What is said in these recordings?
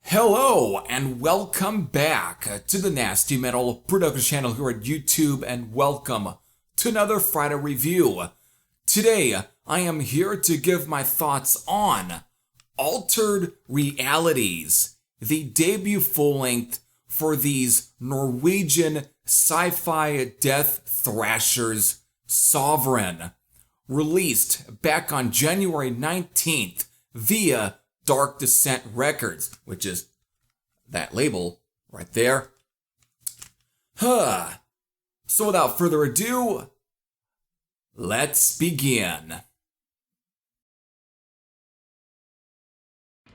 Hello and welcome back to the Nasty Metal Production channel here at YouTube, and welcome to another Friday review. Today I am here to give my thoughts on Altered Realities, the debut full-length for these Norwegian Sci-fi Death Thrashers Sovereign, released back on January 19th via Dark Descent Records, which is that label right there. So without further ado, let's begin.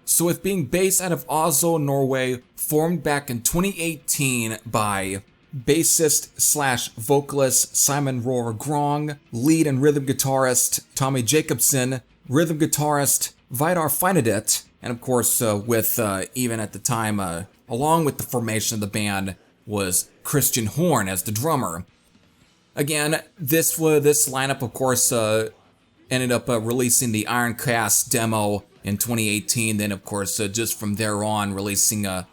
So with being based out of Oslo, Norway, formed back in 2018 by bassist/vocalist Simon Roar Grong, lead and rhythm guitarist Tommy Jacobson, rhythm guitarist Vidar Finedet, and of course with even at the time, along with the formation of the band, was Christian Horn as the drummer. Again, this lineup of course ended up releasing the Ironcast demo in 2018, then of course just from there on releasing a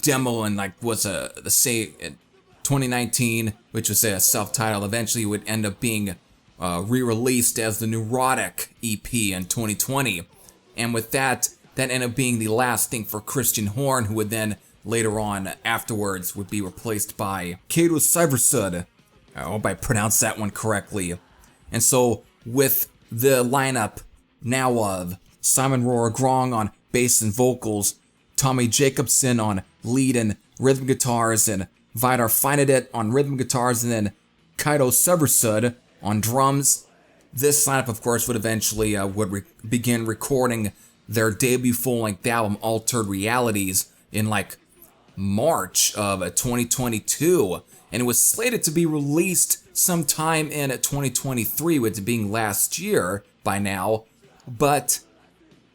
demo in 2019, which was a self-titled. Eventually it would end up being re-released as the Neurotic EP in 2020. And with that ended up being the last thing for Christian Horn, who would then later on afterwards would be replaced by Kato Syversud. I hope I pronounced that one correctly. And so with the lineup now of Simon Roar Grong on bass and vocals, Tommy Jacobson on lead and rhythm guitars, and Vidar Finedet on rhythm guitars, and then Kato Syversud on drums. This lineup, of course, would eventually begin recording their debut full-length album, Altered Realities, in March of 2022, and it was slated to be released sometime in 2023, with it being last year by now. But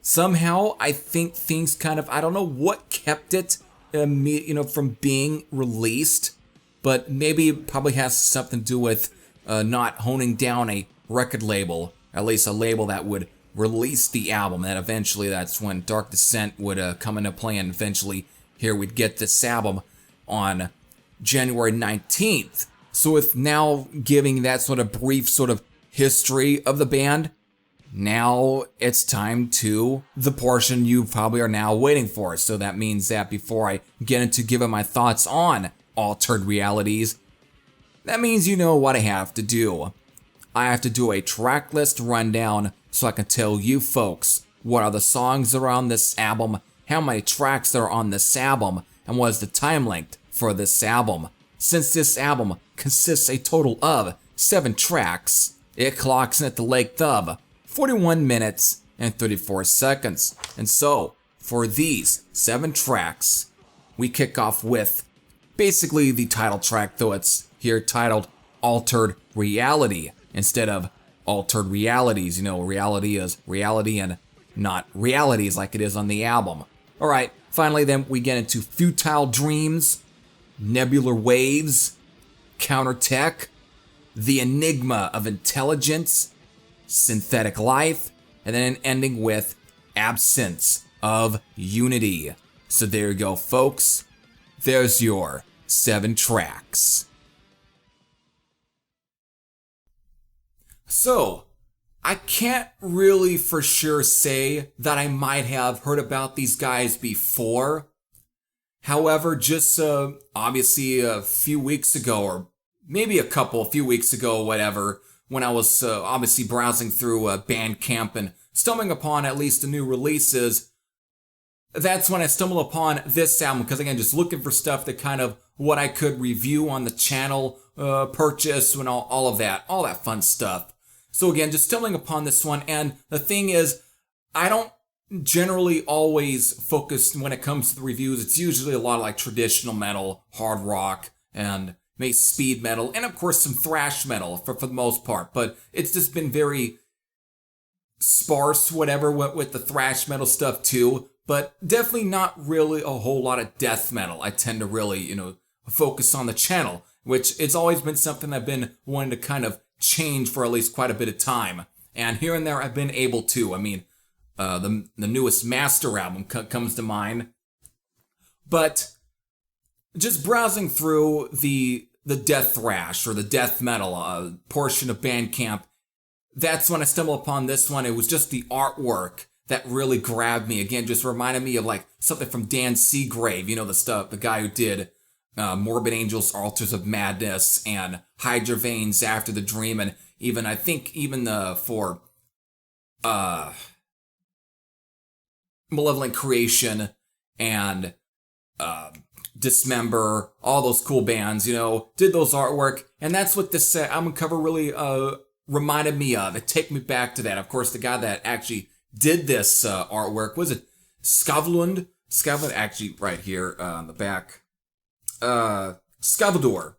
somehow, I think things I don't know what kept it, from being released, but maybe it probably has something to do with not honing down a record label, at least a label that would release the album. And eventually that's when Dark Descent would come into play, and eventually here we'd get this album on January 19th. So with now giving that sort of brief history of the band, now it's time to the portion you probably are now waiting for. So that means that before I get into giving my thoughts on Altered Realities, that means you know what I have to do. I have to do a track list rundown so I can tell you folks what are the songs that are on this album, how many tracks there are on this album, and what is the time length for this album. Since this album consists a total of 7 tracks, it clocks in at the length of 41 minutes and 34 seconds. And so, for these 7 tracks, we kick off with basically the title track, though it's here titled Altered Reality instead of Altered Realities. Reality is reality and not realities like it is on the album. Alright, finally then we get into Futile Dreams, Nebular Waves, Countertech, The Enigma of Intelligence, Synthetic Life, and then ending with Absence of Unity. So there you go, folks. There's your 7 tracks. So, I can't really for sure say that I might have heard about these guys before. However, just obviously a few weeks ago, or maybe a few weeks ago, whatever, when I was obviously browsing through Bandcamp and stumbling upon at least the new releases, that's when I stumbled upon this album, because again, just looking for stuff that kind of what I could review on the channel, purchase, and all of that fun stuff. So again, just stumbling upon this one, and the thing is, I don't generally always focus when it comes to the reviews. It's usually a lot of traditional metal, hard rock, and maybe speed metal, and of course some thrash metal for the most part. But it's just been very sparse, whatever, with the thrash metal stuff too. But definitely not really a whole lot of death metal. I tend to really, focus on the channel, which it's always been something I've been wanting to kind of change for at least quite a bit of time. And here and there I've been able to. I mean, the newest Master album comes to mind. But just browsing through the death thrash or the death metal portion of Bandcamp, that's when I stumbled upon this one. It was just the artwork that really grabbed me. Again, just reminded me of like something from Dan Seagrave, the guy who did Morbid Angels, Altars of Madness, and Hydra Veins, After the Dream, and even I think even for Malevolent Creation and Dismember, all those cool bands, did those artwork, and that's what this album cover really reminded me of. It took me back to that. Of course, the guy that actually did this artwork, was it Skavlund? Skavlund, actually, right here on the back. Skavador.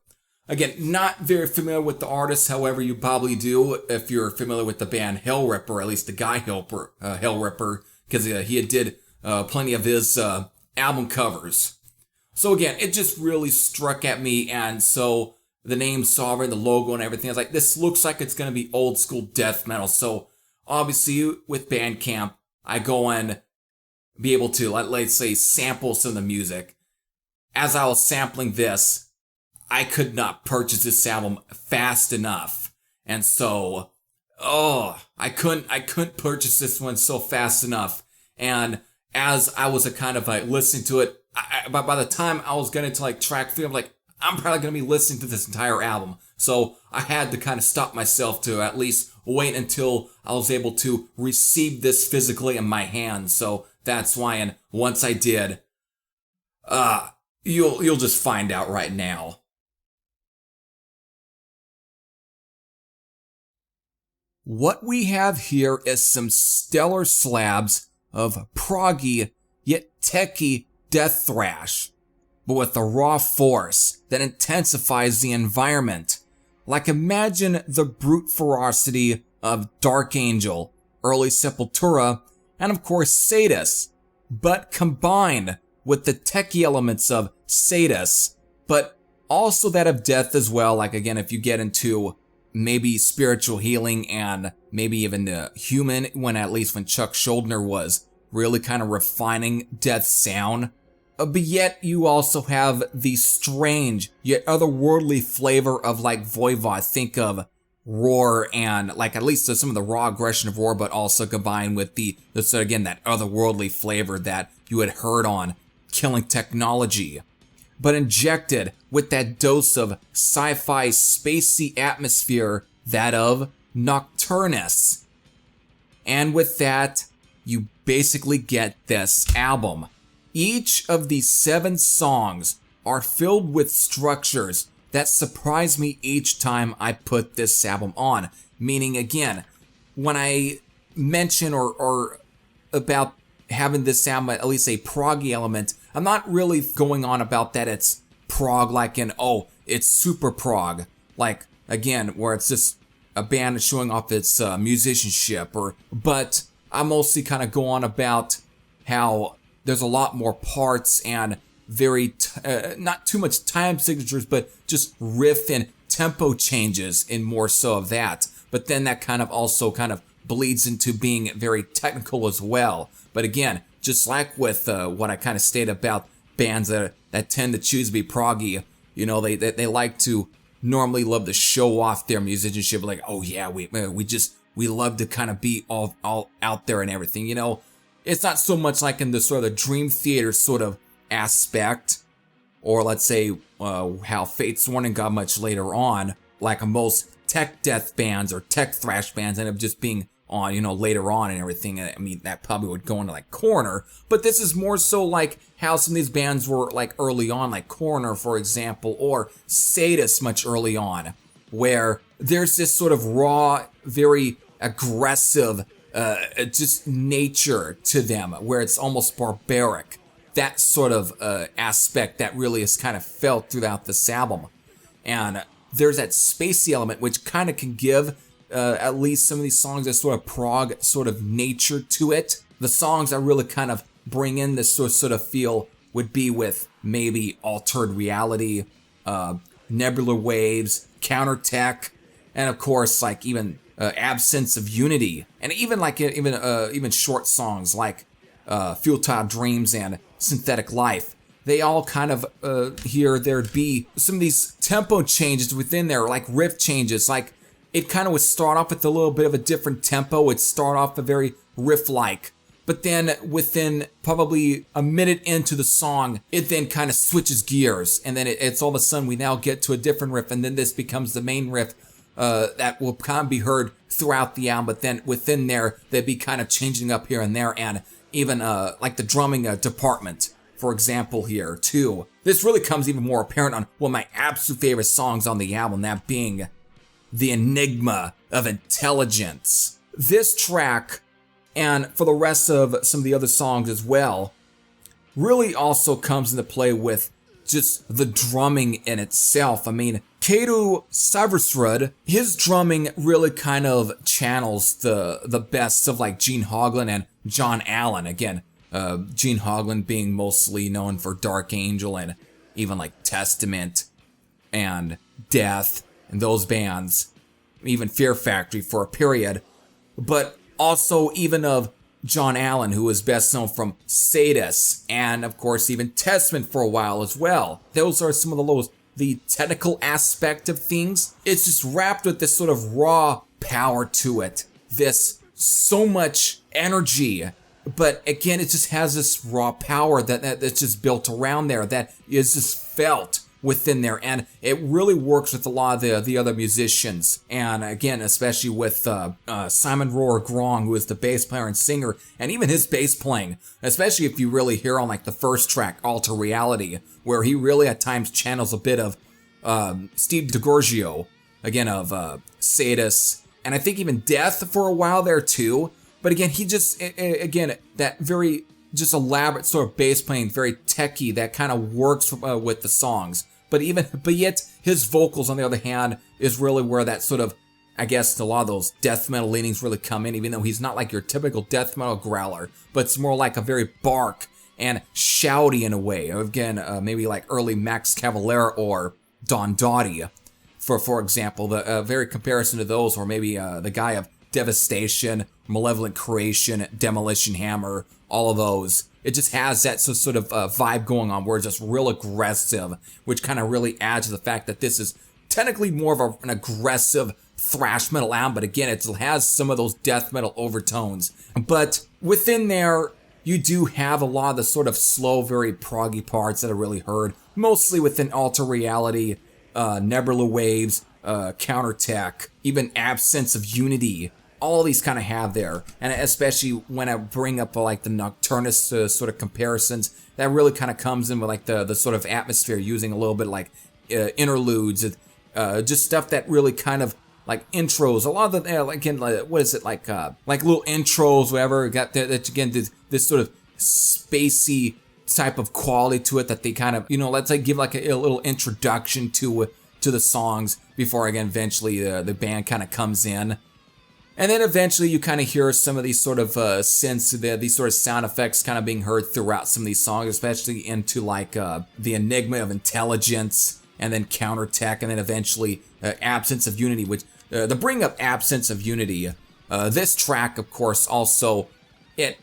Again, not very familiar with the artist, however, you probably do if you're familiar with the band Hellripper, at least the guy Hellripper, because he did plenty of his album covers. So again, it just really struck at me, and so the name Sovereign, the logo and everything, I was like, this looks like it's going to be old school death metal. So obviously with Bandcamp, I go and be able to, let's say, sample some of the music. As I was sampling this, I could not purchase this album fast enough. And so, I couldn't purchase this one so fast enough. And as I was kind of like listening to it, by the time I was getting to like track 3, I'm like, I'm probably going to be listening to this entire album. So I had to kind of stop myself to at least wait until I was able to receive this physically in my hands. So that's why, and once I did, you'll just find out right now. What we have here is some stellar slabs of proggy yet techy death thrash, but with a raw force that intensifies the environment. Like, imagine the brute ferocity of Dark Angel, early Sepultura, and of course Sadus, but combined with the techie elements of Sadus, but also that of Death as well. Like, again, if you get into maybe spiritual healing and maybe even the Human, when Chuck Schuldiner was really kind of refining Death's sound. But yet you also have the strange yet otherworldly flavor of like Voivod. Think of Roar and like at least some of the raw aggression of Roar, but also combined with again that otherworldly flavor that you had heard on Killing Technology, but injected with that dose of sci-fi spacey atmosphere, that of Nocturnus. And with that, you basically get this album. Each of these 7 songs are filled with structures that surprise me each time I put this album on. Meaning, again, when I mention or about having this album at least a proggy element, I'm not really going on about that it's prog like in, it's super prog. Like, again, where it's just a band showing off its musicianship, but I mostly kind of go on about how there's a lot more parts and very, not too much time signatures, but just riff and tempo changes and more so of that. But then that kind of also kind of bleeds into being very technical as well. But again, just like with what I kind of stated about bands that tend to choose to be proggy, they like to normally love to show off their musicianship. Like, oh yeah, we love to kind of be all out there and everything. It's not so much like in the sort of Dream Theater sort of aspect, or let's say how Fate's Warning got much later on, like most tech death bands or tech thrash bands end up just being on, later on and everything. I mean, that probably would go into like Coroner, but this is more so like how some of these bands were like early on, like Coroner, for example, or Sadus much early on, where there's this sort of raw, very aggressive, just nature to them, where it's almost barbaric. That sort of aspect that really is kind of felt throughout this album. And there's that spacey element, which kind of can give at least some of these songs a sort of prog sort of nature to it. The songs that really kind of bring in this sort of feel would be with maybe Altered Reality, Nebular Waves, Countertech, and of course like even Absence of Unity, and even like even short songs like Futile Dreams and Synthetic Life. they all kind of there'd be some of these tempo changes within there, like riff changes. Like it kind of would start off with a little bit of a different tempo. It'd start off a very riff-like, but then within probably a minute into the song, it then kind of switches gears, and then it's all of a sudden we now get to a different riff, and then this becomes the main riff that will kind of be heard throughout the album. But then within there, they'd be kind of changing up here and there, and even like the drumming department, for example, here too. This really comes even more apparent on one of my absolute favorite songs on the album, that being The Enigma of Intelligence. This track, and for the rest of some of the other songs as well, really also comes into play with just the drumming in itself. I mean, Keiru Sævarsrud, his drumming really kind of channels the best of like Gene Hoglan and John Allen. Again, Gene Hoglan being mostly known for Dark Angel and even like Testament and Death and those bands, even Fear Factory for a period, but also even of John Allen, who is best known from Sadus, and of course even Testament for a while as well. Those are some of the technical aspect of things. It's just wrapped with this sort of raw power to it, this so much energy, but again, it just has this raw power that's just built around there, that is just felt within there, and it really works with a lot of the other musicians, and again, especially with Simon Roar Grong, who is the bass player and singer, and even his bass playing, especially if you really hear on like the first track, Alter Reality, where he really at times channels a bit of Steve DiGiorgio, again of Sadus, and I think even Death for a while there too. But again, he just, again, that very just elaborate sort of bass playing, very techy, that kind of works with the songs. But yet his vocals, on the other hand, is really where that sort of, I guess, a lot of those death metal leanings really come in, even though he's not like your typical death metal growler, but it's more like a very bark and shouty in a way. Again, maybe like early Max Cavalera or Don Dottie, for example, the very comparison to those, or maybe the guy of Devastation, Malevolent Creation, Demolition Hammer, all of those. It just has that sort of vibe going on where it's just real aggressive, which kind of really adds to the fact that this is technically more of an aggressive thrash metal album, but again, it has some of those death metal overtones. But within there, you do have a lot of the sort of slow, very proggy parts that are really heard, mostly within Alter Reality, Nebula Waves, Countertech, even Absence of Unity. All these kind of have there, and especially when I bring up like the Nocturnus sort of comparisons, that really kind of comes in with like the sort of atmosphere, using a little bit like interludes, just stuff that really kind of like intros. A lot of the again, what is it like little intros, whatever. Got that again, this sort of spacey type of quality to it that they kind of, let's like give like a little introduction to the songs before again eventually the band kind of comes in. And then eventually you kind of hear some of these sort of synths, these sort of sound effects kind of being heard throughout some of these songs, especially into like The Enigma of Intelligence, and then Countertech, and then eventually Absence of Unity, which the bring up Absence of Unity, this track, of course, also, it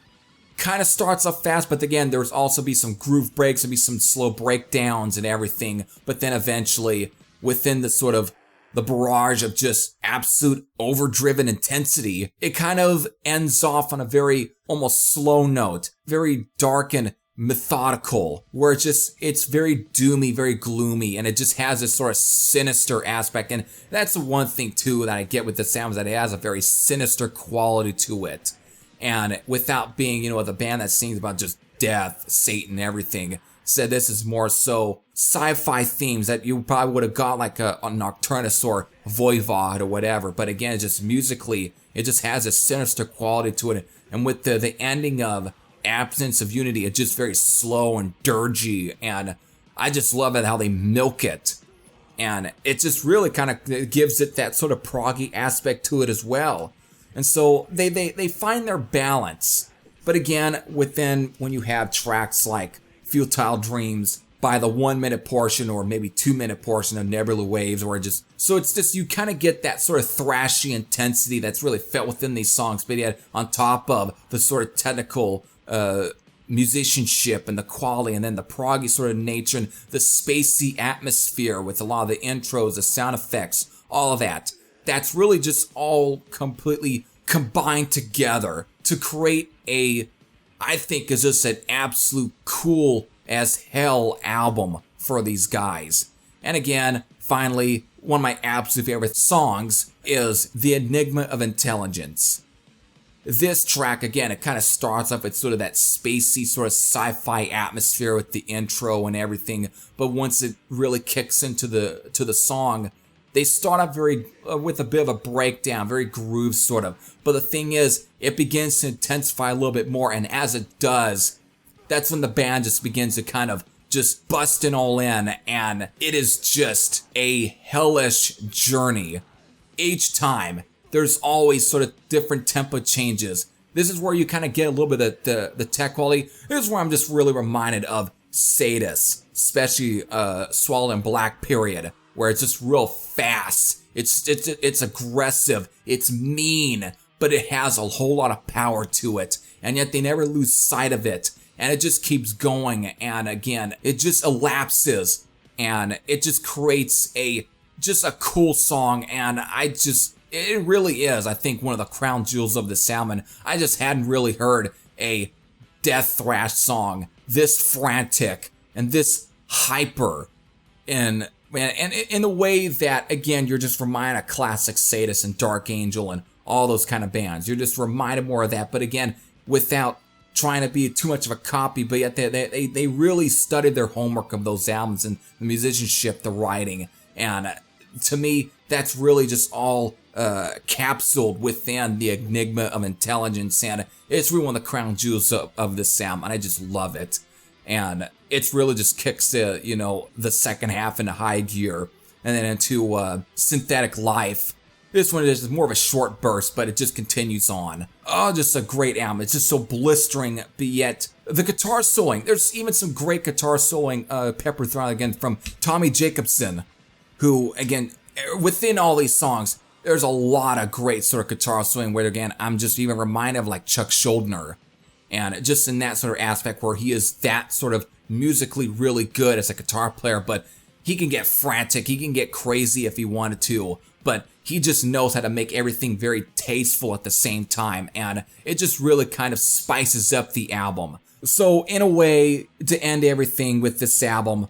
kind of starts off fast, but again, there's also be some groove breaks, there'll be some slow breakdowns and everything, but then eventually, within the sort of the barrage of just absolute overdriven intensity, it kind of ends off on a very almost slow note, very dark and methodical, where it's very doomy, very gloomy, and it just has this sort of sinister aspect. And that's the one thing too that I get with the sound, is that it has a very sinister quality to it. And without being, the band that sings about just death, Satan, everything, said this is more so sci-fi themes that you probably would have got like a Nocturnus or Voivod or whatever. But again, it's just musically, it just has a sinister quality to it. And with the ending of Absence of Unity, it's just very slow and dirgy. And I just love it how they milk it. And it just really kind of gives it that sort of proggy aspect to it as well. And so they find their balance. But again, when you have tracks like Futile Dreams by the 1 minute portion or maybe 2 minute portion of Nebula Waves, or it's just you kind of get that sort of thrashy intensity that's really felt within these songs, but yet on top of the sort of technical musicianship and the quality, and then the proggy sort of nature and the spacey atmosphere with a lot of the intros, the sound effects, all of that. That's really just all completely combined together to create I think is just an absolute cool as hell album for these guys. And again, finally, one of my absolute favorite songs is The Enigma of Intelligence. This track, again, it kind of starts off with sort of that spacey sort of sci-fi atmosphere with the intro and everything, but once it really kicks into the song, they start off with a bit of a breakdown, very groove sort of. But the thing is, it begins to intensify a little bit more, and as it does, that's when the band just begins to kind of just busting all in, and it is just a hellish journey. Each time, there's always sort of different tempo changes. This is where you kind of get a little bit of the tech quality. This is where I'm just really reminded of Sadus, especially Swallowed in Black period, where it's just real fast. It's aggressive, it's mean, but it has a whole lot of power to it, and yet they never lose sight of it, and it just keeps going, and again, it just elapses, and it just creates just a cool song, and it really is, I think, one of the crown jewels of this album. I just hadn't really heard a death thrash song this frantic and this hyper, and in the way that, again, you're just reminded of classic Sadus and Dark Angel and all those kind of bands. You're just reminded more of that, but again, without trying to be too much of a copy, but yet they really studied their homework of those albums and the musicianship, the writing, and to me, that's really just all capsuled within the Enigma of Intelligence, and it's really one of the crown jewels of this album, and I just love it. And it's really just kicks the second half into high gear, and then into Synthetic Life. This one is more of a short burst, but it just continues on. Oh, just a great album. It's just so blistering, but yet the guitar soloing. There's even some great guitar soloing peppered throughout, again, from Tommy Jacobson, who, again, within all these songs, there's a lot of great sort of guitar soloing where, again, I'm just even reminded of like Chuck Schuldiner. And just in that sort of aspect where he is that sort of musically really good as a guitar player, but he can get frantic, he can get crazy if he wanted to, but he just knows how to make everything very tasteful at the same time, and it just really kind of spices up the album. So in a way, to end everything with this album,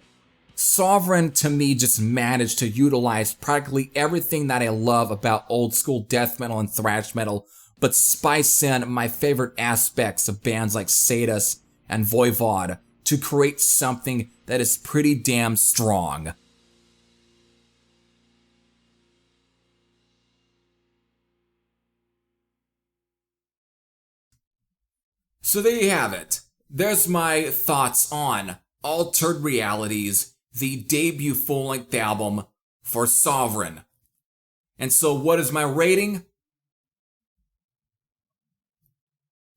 Sovereign to me just managed to utilize practically everything that I love about old school death metal and thrash metal, but spice in my favorite aspects of bands like Sadus and Voivod to create something that is pretty damn strong. So there you have it. There's my thoughts on Altered Realities, the debut full-length album for Sovereign. And so what is my rating?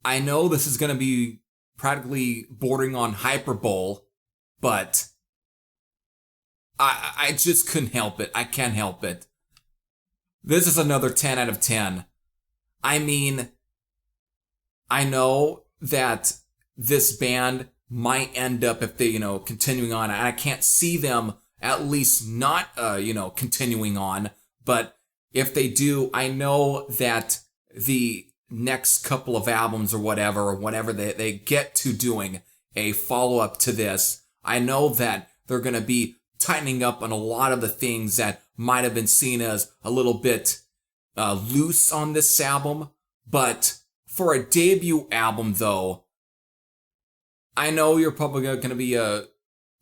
I know this is going to be practically bordering on hyperbole, but I just couldn't help it. I can't help it. This is another 10 out of 10. I mean, I know that this band might end up, if they, continuing on, and I can't see them at least not, continuing on, but if they do, I know that the next couple of albums or whatever they get to doing a follow-up to this, I know that they're going to be tightening up on a lot of the things that might have been seen as a little bit loose on this album. But for a debut album, though, I know you're probably going to be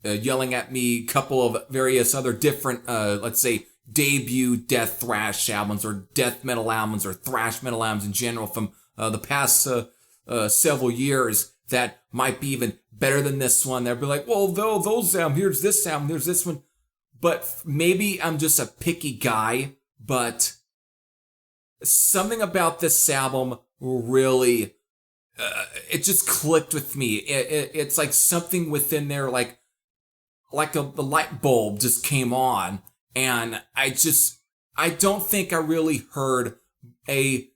yelling at me a couple of various other different, let's say, debut death thrash albums or death metal albums or thrash metal albums in general from the past several years that might be even better than this one. They'll be like, well, those here's this album, there's this one. But maybe I'm just a picky guy, but something about this album really, it just clicked with me. It's like something within there, like the light bulb just came on. And I don't think I really heard a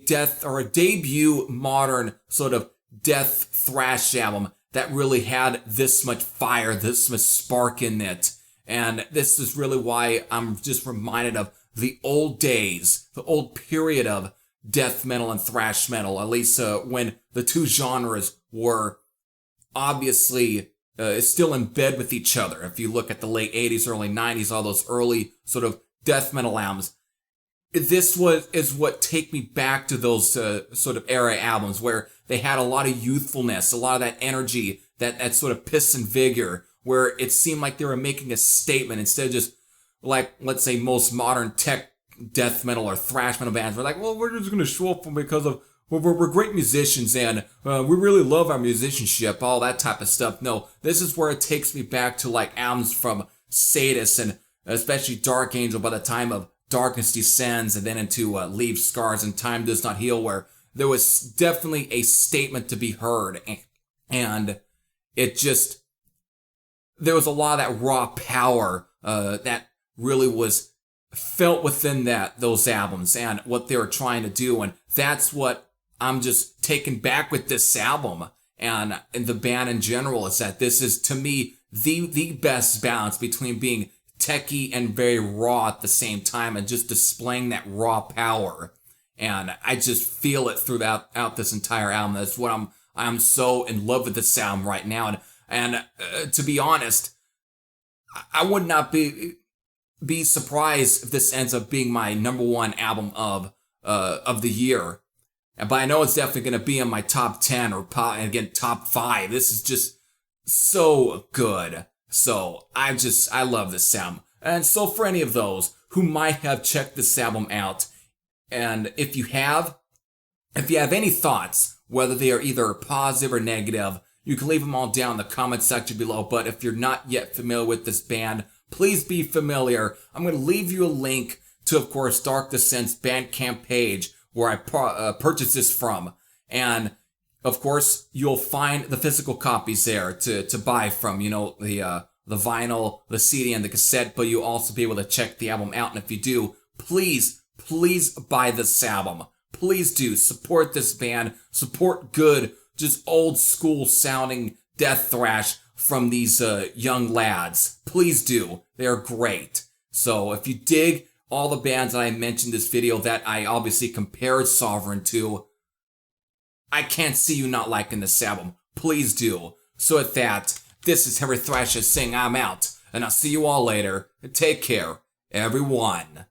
death or a debut modern sort of death thrash album that really had this much fire, this much spark in it. And this is really why I'm just reminded of the old days, the old period of death metal and thrash metal, at least when the two genres were obviously still in bed with each other. If you look at the late 80s, early 90s, all those early sort of death metal albums, this is what take me back to those sort of era albums where they had a lot of youthfulness, a lot of that energy, that sort of piss and vigor, where it seemed like they were making a statement instead of just like, let's say, most modern tech death metal or thrash metal bands were like, well, we're just going to show up because of we're great musicians and we really love our musicianship, all that type of stuff. No, this is where it takes me back to like albums from Sadist and especially Dark Angel by the time of Darkness Descends and then into Leave Scars and Time Does Not Heal, where there was definitely a statement to be heard. And it just, there was a lot of that raw power that really was felt within those albums and what they were trying to do. And that's what I'm just taken back with this album and the band in general, is that this is, to me, the best balance between being techie and very raw at the same time and just displaying that raw power. And I just feel it throughout this entire album. That's what I'm so in love with this album right now. And to be honest, I would not be surprised if this ends up being my #1 album of the year. But I know it's definitely going to be in my top 10 or again, top 5. This is just so good. So I love this album. And so for any of those who might have checked this album out, and if you have any thoughts, whether they are either positive or negative, you can leave them all down in the comment section below. But if you're not yet familiar with this band, please be familiar. I'm going to leave you a link to, of course, Dark Descent's Bandcamp page where I purchased this from. And of course, you'll find the physical copies there to buy from, the vinyl, the CD, and the cassette, but you'll also be able to check the album out. And if you do, please buy this album. Please do. Support this band. Support good, just old school sounding death thrash from these young lads. Please do. They're great. So if you dig all the bands that I mentioned in this video that I obviously compared Sovereign to, I can't see you not liking this album. Please do. So at that, this is Harry Thrasher saying I'm out, and I'll see you all later. Take care, everyone.